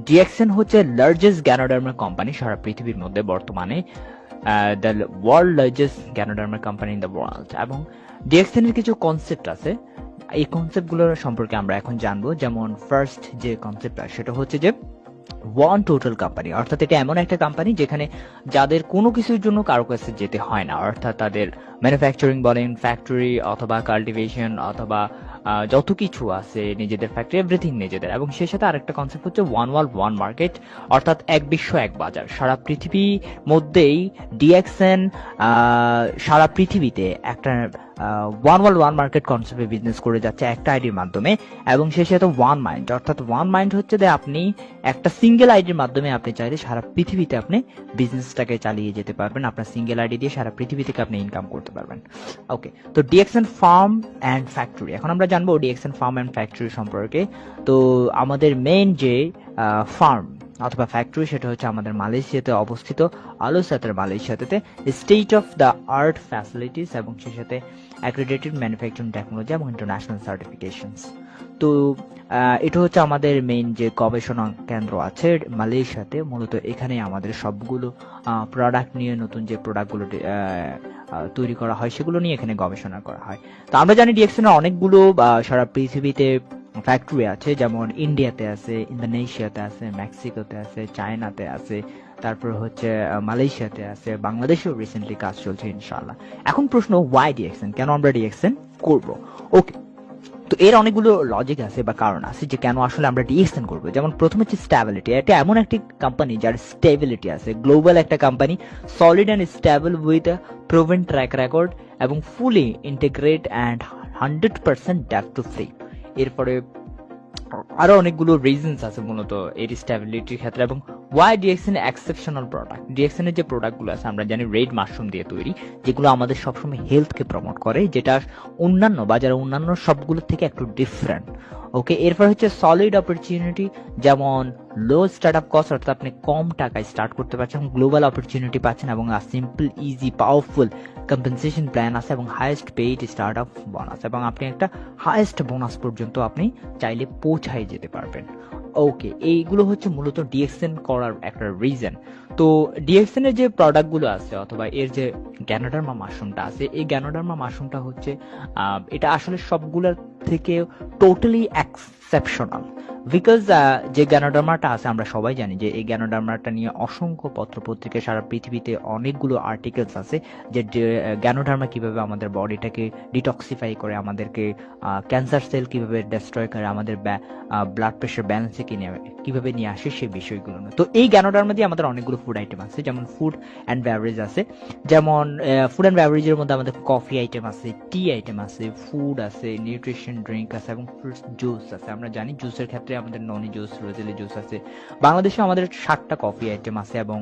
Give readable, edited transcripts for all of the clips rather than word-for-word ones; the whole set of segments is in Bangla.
ডিএক্সএন হচ্ছে লার্জেস্ট গ্যানোডার্মা কোম্পানি সারা পৃথিবীর মধ্যে বর্তমানে, the world largest Ganoderma company in the world. এবং ডিএক্সএন এর কিছু কনসেপ্ট আছে, এই কনসেপ্টগুলোর সম্পর্কে আমরা এখন জানবো। যেমন ফার্স্ট যে কনসেপ্টটা সেটা হচ্ছে যে ওয়ান টোটাল কোম্পানি, অর্থাৎ এটা এমন একটা কোম্পানি যেখানে যাদের কোনো কিছুর জন্য কারো কাছে যেতে হয় না, অর্থাৎ তাদের ম্যানুফ্যাকচারিং বলেন, ফ্যাক্টরি অথবা কাল্টিভেশন অথবা যত কিছু আছে নিজেদের ফ্যাক্টরি, এভরিথিং নিজেদের। এবং সেই সাথে আরেকটা কনসেপ্ট হচ্ছে ওয়ান ওয়ার্ল্ড ওয়ান মার্কেট, অর্থাৎ এক বিশ্ব এক বাজার। সারা পৃথিবীর মধ্যেই ডিএক্সএন সারা পৃথিবীতে একটা ওয়ান ওয়ার্ল্ড ওয়ান মার্কেট কনসেপ্টে বিজনেস করে যাচ্ছে একটা আইডির মাধ্যমে। এবং সেই সাথে ওয়ান মাইন্ড, অর্থাৎ ওয়ান মাইন্ড হচ্ছে যে আপনি একটা সিঙ্গেল আইডির মাধ্যমে আপনি চাইলে সারা পৃথিবীতে আপনি বিজনেসটাকে চালিয়ে যেতে পারবেন, আপনার সিঙ্গেল আইডি দিয়ে সারা পৃথিবী থেকে আপনি ইনকাম করতে পারবেন। ওকে, তো ডিএক্সএন ফার্ম অ্যান্ড ফ্যাক্টরি, এখন আমরা জানবো ডিএক্সএন ফার্ম অ্যান্ড ফ্যাক্টরি সম্পর্কে। তো আমাদের মেইন যে ফার্ম অথবা ফ্যাক্টরি সেটা হচ্ছে আমাদের মালয়েশিয়াতে অবস্থিত, আলোসাতের মালয়েশিয়াতে, state of the art facilities এবং সেই সাথে অ্যাক্রেডিটেড ম্যানুফ্যাকচারিং টেকনোলজি এবং ইন্টারন্যাশনাল সার্টিফিকেশনস। তো এটা হচ্ছে আমাদের মেইন যে গবেষণা কেন্দ্র আছে মালয়েশিয়াতে। মূলত এখানে আমাদের সবগুলো প্রোডাক্ট নিয়ে, নতুন যে প্রোডাক্টগুলো তৈরি করা হয় সেগুলো নিয়ে এখানে গবেষণা করা হয়। তো আমরা জানি ডিএক্সএন অনেকগুলো সারা পৃথিবীতে ফ্যাক্টরি আছে, যেমন ইন্ডিয়াতে আছে, ইন্দোনেশিয়াতে আছে, মেক্সিকোতে আছে, চায়নাতে আছে, তারপর হচ্ছে মালয়েশিয়াতে আছে, বাংলাদেশেও রিসেন্টলি কাজ চলছে ইনশাআল্লাহ। এখন প্রশ্ন, ওয়াই ডিএক্সএন, কেন আমরা ডিএক্সএন করব? ওকে, তো এর অনেকগুলো লজিক আছে বা কারণ আছে যে কেন আসলে আমরা ডিএক্সএন করবো। যেমন প্রথম হচ্ছে স্ট্যাবিলিটি, এটা এমন একটি কোম্পানি যার স্টেবিলিটি আছে, গ্লোবাল একটা company, solid and stable with proven track record এবং fully integrate and 100% depth to free. এরপরে আরো অনেকগুলো রিজনস আছে মূলত এর স্টেবিলিটির ক্ষেত্রে। এবং why DXN exceptional product, DXN এর যে প্রোডাক্টগুলো আছে আমরা জানি রেড মাশরুম দিয়ে তৈরি, যেগুলো আমাদের সবসময় হেলথকে প্রমোট করে, যেটা অন্যান্য বাজারে অন্যান্য সবগুলোর থেকে একটু ডিফারেন্ট। ওকে, এরপর হচ্ছে সলিড অপরচুনিটি, যেমন লো স্টার্ট আপ কস্ট, অর্থাৎ আপনি কম টাকায় স্টার্ট করতে পারছেন, গ্লোবাল অপরচুনিটি পাচ্ছেন, এবং simple easy powerful compensation plan আছে, এবং highest paid start up bonus, এবং আপনি একটা হাইয়েস্ট বোনাস পর্যন্ত আপনি চাইলে পৌঁছায় যেতে পারবেন। ওকে, এইগুলো হচ্ছে মূলত ডিএক্সএন করার একটা রিজন। তো ডিএক্সএন এর যে প্রোডাক্টগুলো আছে অথবা এর যে গ্যানোডার্মা মাশরুমটা আছে, এই গ্যানোডার্মা মাশরুমটা হচ্ছে এটা আসলে সবগুলোর থেকে টোটালি এক্সেপশনাল। বিকজ যে গ্যানোডার্মাটা আছে আমরা সবাই জানি যে এই গ্যানোডার্মাটা নিয়ে অসংখ্য পত্রপত্রিকায় সারা পৃথিবীতে অনেকগুলো আর্টিকেলস আছে যে গ্যানোডার্মা কিভাবে আমাদের বডিটাকে ডিটক্সিফাই করে, আমাদেরকে ক্যান্সার সেল কিভাবে ডেস্ট্রয় করে, আমাদের ব্লাড প্রেশার ব্যালেন্সে কিভাবে নিয়ে আসে সেই বিষয়গুলো। তো এই গ্যানোডার্মা দিয়ে আমাদের অনেকগুলো ফুড আইটেম আছে, যেমন ফুড অ্যান্ড বেভারেজ আছে, যেমন ফুড অ্যান্ড বেভারেজের মধ্যে আমাদের কফি আইটেম আছে, টি আইটেম আছে, ফুড আছে, নিউট্রিশন ড্রিঙ্ক আছে এবং ফ্রুটস জুস আছে। আমরা জানি জুসের ক্ষেত্রে আমাদের ননি জুস, রোজেলি জুস আছে। বাংলাদেশে আমাদের 7টা কফি আইটেম আছে, এবং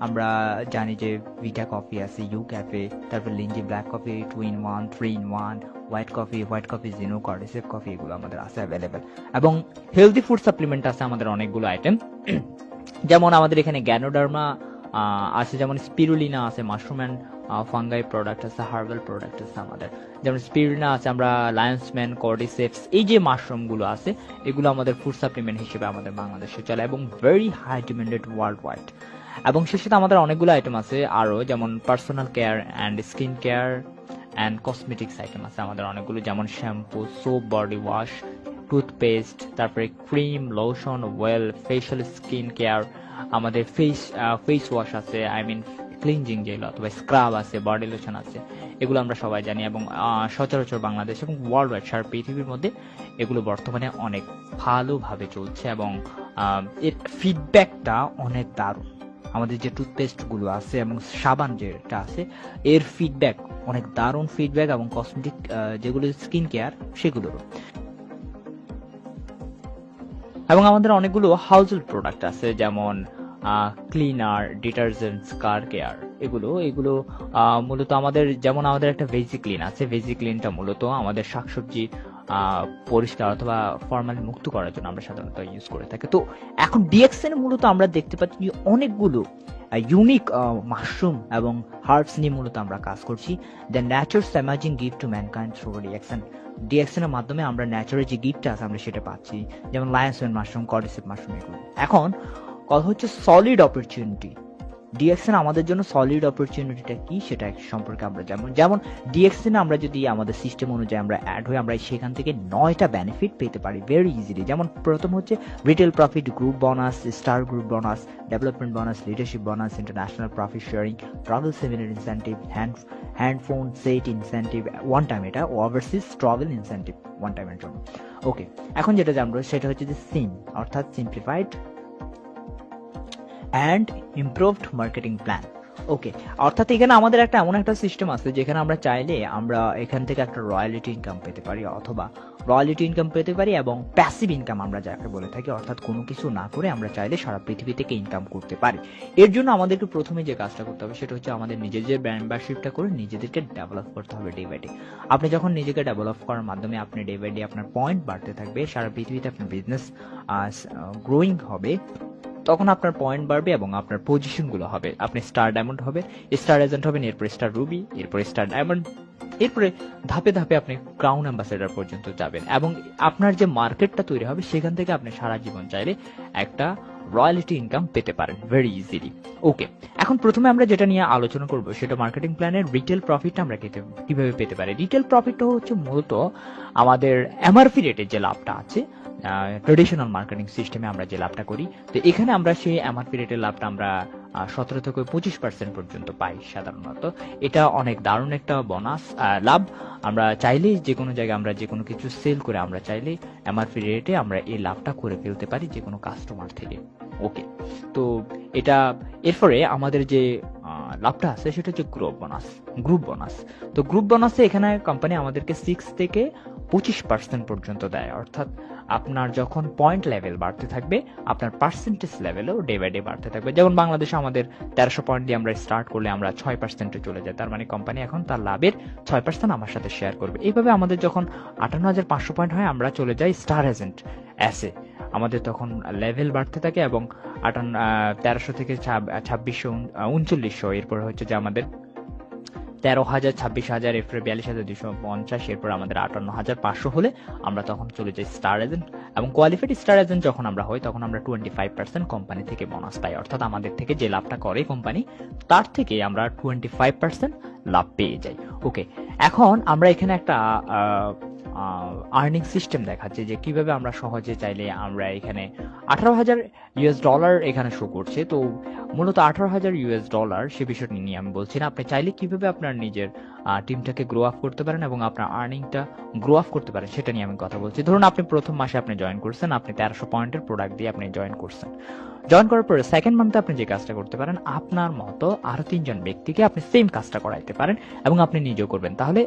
আমরা জানি যে ভিটা কফি আছে, ইউ ক্যাফে, তারপর lingzhi black coffee, 2-in-1, 3-in-1, white coffee, Zhino, cordyceps coffee, এগুলো আমাদের আছে অ্যাভেলেবেল। এবং হেলদি ফুড সাপ্লিমেন্ট আছে আমাদের অনেকগুলো আইটেম, যেমন আমাদের এখানে গ্যানোডার্মা আছে, যেমন স্পিরুলিনা আছে, মাশরুম অ্যান্ড ফাঙ্গাই প্রোডাক্ট আছে, হার্বাল প্রোডাক্ট আছে আমাদের, যেমন স্পিরুলিনা আছে, আমরা লায়ন্সম্যান, কর্ডিসেপস, এই যে মাশরুমগুলো আছে এগুলো আমাদের ফুড সাপ্লিমেন্ট হিসেবে আমাদের বাংলাদেশে চলে এবং very high demanded worldwide. এবং সে সাথে আমাদের অনেকগুলো আইটেম আছে আরো, যেমন personal care and skin care and cosmetics item আছে আমাদের অনেকগুলো, যেমন shampoo, soap, body wash, toothpaste, তারপরে cream, lotion, oil, facial skin care, আমাদের ফেস ওয়াশ আছে, আই মিন ক্লিনজিং যেগুলো, অথবা স্ক্রাব আছে, বডি লোশন আছে, এগুলো আমরা সবাই জানি। এবং সচরাচর বাংলাদেশ এবং ওয়ার্ল্ড ওয়াইড সারা পৃথিবীর মধ্যে এগুলো বর্তমানে অনেক ভালোভাবে চলছে এবং এর ফিডব্যাকটা অনেক দারুণ। আমাদের যে টুথপেস্টগুলো আছে এবং সাবান যেটা আছে এর ফিডব্যাক অনেক দারুণ ফিডব্যাক, এবং কসমেটিক যেগুলো স্কিন কেয়ার সেগুলোরও। এবং আমাদের অনেকগুলো হাউসহোল্ড প্রোডাক্ট আছে, যেমন ক্লিনার, ডিটারজেন্টস, কার কেয়ার, এগুলো মূলত আমাদের, যেমন আমাদের একটা ভেজি ক্লিন আছে, ভেজি ক্লিনটা মূলত আমাদের শাকসবজি পরিষ্কার অথবা ফরমালিন মুক্ত করার জন্য আমরা সাধারণত ইউজ করে থাকি। তো এখন ডিএক্সএন মূলত আমরা দেখতে পাচ্ছি যে অনেকগুলো ইউনিক মাশরুম এবং হার্বস নিয়ে মূলত আমরা কাজ করছি। The nature's amazing gift to mankind through DXN DXN এর মাধ্যমে আমরা ন্যাচারাল যে গিফটটা আছে আমরা সেটা পাচ্ছি, যেমন লায়ন্স মাশরুম, কর্ডিসেপ মাশরুম এগুলো। এখন কথা হচ্ছে সলিড অপরচুনিটি। ডিএক্সএন আমাদের জন্য সলিড অপরচুনিটিটা কি সেটা সম্পর্কে আমরা যেমন ডিএক্সএন আমরা যদি আমাদের সিস্টেম অনুযায়ী আমরা অ্যাড হই, আমরা সেখান থেকে 9টা বেনিফিট পেতে পারি ভেরি ইজিলি। যেমন প্রথম হচ্ছে retail profit, group bonus, star group bonus, development bonus, leadership bonus, international profit sharing, travel seminar incentive, handphone set incentive one time, এটা ওভারসিজ ট্রাভেল ইনসেন্টিভ ওয়ান টাইমের জন্য। ওকে, এখন যেটা জানবো সেটা হচ্ছে যে সিম অর্থাৎ simplified and improved marketing plan. Okay, অর্থাৎ এখানে আমাদের একটা এমন একটা সিস্টেম আছে যেখানে আমরা চাইলে আমরা এখান থেকে একটা রয়্যালিটি ইনকাম পেতে পারি, অথবা রয়্যালিটি ইনকাম পেতে পারি এবং প্যাসিভ ইনকাম আমরা যাকে বলে থাকি, অর্থাৎ কোনো কিছু না করে আমরা চাইলে সারা পৃথিবী থেকে ইনকাম করতে পারি। এর জন্য আমাদেরকে প্রথমে যে কাজটা করতে হবে সেটা হচ্ছে আমাদের নিজেদের মেম্বারশিপটা করে নিজেদেরকে ডেভেলপ করতে হবে ডে বাই ডে। আপনি যখন নিজেকে ডেভেলপ করার মাধ্যমে আপনি ডে বাই ডে আপনার পয়েন্ট বাড়তে থাকবে, সারা পৃথিবীতে আপনার বিজনেস গ্রোয়িং হবে, তখন আপনার পয়েন্ট বাড়বে এবং আপনার পজিশন গুলো হবে। আপনি স্টার ডায়মন্ড হবে, স্টার এজেন্ট হবেন, এরপরে স্টার রুবি, এরপরে স্টার ডায়মন্ড, এরপরে ধাপে ধাপে আপনি ক্রাউন অ্যাম্বাসেডর পর্যন্ত যাবেন এবং আপনার যে মার্কেটটা তৈরি হবে সেখান থেকে আপনি সারা জীবন চাইলে একটা রয়্যালিটি ইনকাম পেতে পারেন ভেরি ইজিলি। ওকে, এখন প্রথমে আমরা যেটা নিয়ে আলোচনা করব সেটা মার্কেটিং প্ল্যানের রিটেল প্রফিট আমরা কিভাবে পেতে পারি। রিটেল প্রফিটটা হচ্ছে মূলত আমাদের এমআরপি রেটের যে লাভটা আছে, ট্রেডিশনাল মার্কেটিং সিস্টেমে আমরা যে লাভটা করি, তো এখানে আমরা সেই এমআরপি রেটের লাভটা আমরা 17 থেকে 25% পর্যন্ত পাই সাধারণত। এটা অনেক দারুণ একটা বোনাস লাভ। আমরা চাইলে যে কোনো জায়গায় আমরা যে কোনো কিছু সেল করে আমরা চাইলে এমআরপি রেটে আমরা এই লাভটা করে ফেলতে পারি যে কোনো কাস্টমার থেকে। ওকে, তো এটা এরপরে আমাদের যে লাভটা আছে সেটা হচ্ছে গ্রুপ বোনাস। তো গ্রুপ বোনাসে এখানে কোম্পানি আমাদেরকে 6 থেকে 25% পর্যন্ত দেয়, অর্থাৎ আপনার যখন পয়েন্ট লেভেল বাড়তে থাকবে আপনার পার্সেন্টেজ লেভেলও ডে বাই ডে বাড়তে থাকবে। যেমন বাংলাদেশে আমাদের 1300 পয়েন্ট দিয়ে আমরা স্টার্ট করলে আমরা 6%-এ চলে যাই, তার মানে কোম্পানি এখন তার লাভের 6% আমার সাথে শেয়ার করবে। এইভাবে আমাদের যখন 58,500 পয়েন্ট হয় আমরা চলে যাই স্টার এজেন্ট অ্যাসে, আমাদের তখন লেভেল বাড়তে থাকে এবং 1300 থেকে 2600, 3900, এরপর হচ্ছে যে আমাদের 13,000, 26,000, এরপরে 42,250, এরপর আমাদের 58,500 হলে আমরা তখন চলে যাই স্টার এজেন্ট। এবং কোয়ালিফাইড স্টার এজেন্ট যখন আমরা হই তখন আমরা 25% কোম্পানি থেকে বোনাস পাই, অর্থাৎ আমাদের থেকে যে লাভটা করে কোম্পানি তার থেকে আমরা 25% লাভ পেয়ে যাই। ওকে, এখন আমরা এখানে একটা আর্নিং সিস্টেম দেখাচ্ছে যে কিভাবে আমরা সহজে চাইলে আমরা এখানে $18,000 এখানে শো করছে। তো মূলত $18,000 সে বিষয়টি নিয়ে আমি বলছি না, আপনি চাইলে কিভাবে আপনার নিজের টিমটাকে গ্রো আপ করতে পারেন এবং আপনার আর্নিংটা গ্রো আপ করতে পারেন সেটা নিয়ে আমি কথা বলছি। ধরুন আপনি প্রথম মাসে আপনি জয়েন করছেন, আপনি 1300 পয়েন্টের প্রোডাক্ট দিয়ে আপনি জয়েন করছেন। জয়েন করার পরে সেকেন্ড মান্থে আপনি যে কাজটা করতে পারেন, আপনার মতো আরো 3 জন ব্যক্তিকে আপনি সেম কাজটা করাইতে পারেন এবং আপনি নিজেও করবেন, তাহলে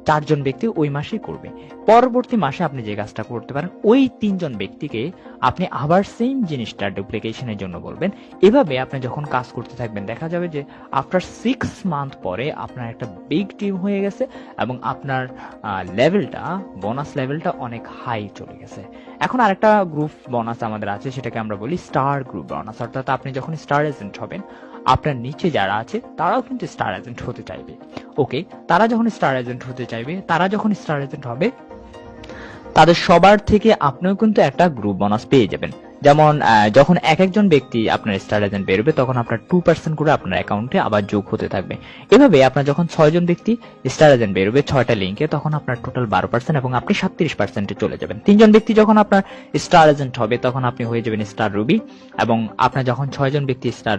4 জন ব্যক্তি ওই মাসেই করবে। পরবর্তী মাসে আপনি যে কাজটা করতে পারেন, ওই 3 জন ব্যক্তিকে আপনি আবার সেম জিনিসটা ডুপ্লিকেশনের জন্য বলবেন। এভাবে আপনি যখন কাজ করতে থাকবেন দেখা যাবে যে আফটার 6 মান্থ পরে আপনার একটা বিগ টিম হয়ে গেছে এবং আপনার লেভেলটা, বোনাস লেভেলটা অনেক হাই চলে গেছে। এখন আরেকটা গ্রুপ বোনাস আমাদের আছে, সেটাকে আমরা বলি স্টার গ্রুপ বোনাস, অর্থাৎ আপনি যখন স্টার এজেন্ট হবেন আপনার নিচে যারা আছে তারাও কিন্তু স্টার এজেন্ট হতে চাইবে। ওকে, তারা যখন স্টার এজেন্ট হতে চাইবে, তারা যখন স্টার এজেন্ট হবে তাদের সবার থেকে আপনিও কিন্তু একটা গ্রুপ বোনাস পেয়ে যাবেন। যেমন যখন এক একজন ব্যক্তি আপনার স্টার এজেন্ট বেরোবে তখন আপনার 2% করে আপনার অ্যাকাউন্টে আবার যোগ হতে থাকবে। এভাবে আপনার যখন 6 জন ব্যক্তি স্টার এজেন্ট বেরোবে 6টা লিঙ্কে, তখন আপনার টোটাল 12% এবং আপনি 37%-এ চলে যাবেন। 3 জন ব্যক্তি যখন আপনার স্টার এজেন্ট হবে তখন আপনি হয়ে যাবেন স্টার রুবি, এবং আপনার যখন 6 জন ব্যক্তি স্টার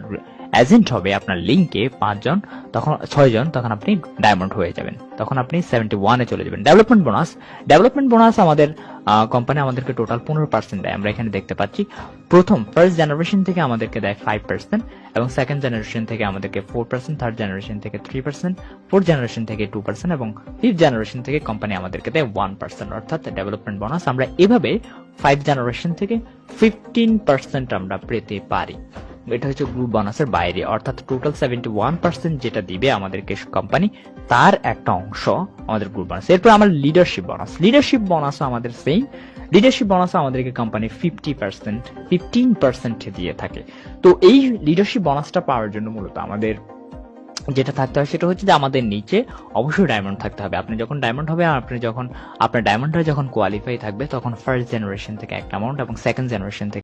এজেন্ট হবে আপনার লিঙ্কে 5 জন, তখন 6 জন, তখন আপনি ডায়মন্ড হয়ে যাবেন, তখন আপনি 71-এ চলে যাবেন। ডেভেলপমেন্ট বোনাস আমাদের কোম্পানি আমাদেরকে টোটাল 15% দেয়, আমরা এখানে দেখতে পাচ্ছি। ফার্স্ট জেনারেশন থেকে আমাদেরকে দেয় 5% এবং সেকেন্ড জেনারেশন থেকে আমাদেরকে 4%, থার্ড জেনারেশন থেকে 3%, ফোর্থ জেনারেশন থেকে 2% এবং ফিফথ জেনারেশন থেকে কোম্পানি আমাদেরকে দেয় 1%, অর্থাৎ ডেভেলপমেন্ট বোনাস আমরা এভাবে 5 জেনারেশন থেকে 15% আমরা পেতে পারি। এটা হচ্ছে গ্রুপ বোনাসের বাইরে, অর্থাৎ টোটাল 71% যেটা দিবে আমাদেরকে কোম্পানি তার একটা অংশ আমাদের গ্রুপ বোনাস। এরপর আমার লিডারশিপ বোনাস আমাদের সেম। লিডারশিপ বোনাস আমাদেরকে কোম্পানি 15% দিয়ে থাকে। তো এই লিডারশিপ বোনাসটা পাওয়ার জন্য মূলত আমাদের যেটা থাকতে হয় সেটা হচ্ছে যে আমাদের নিচে অবশ্যই ডায়মন্ড থাকতে হবে। আপনি যখন ডায়মন্ড হবে, আপনি যখন আপনার ডায়মন্ডটা যখন কোয়ালিফাই থাকবে, তখন ফার্স্ট জেনারেশন থেকে একটা অ্যামাউন্ট এবং সেকেন্ড জেনারেশন থেকে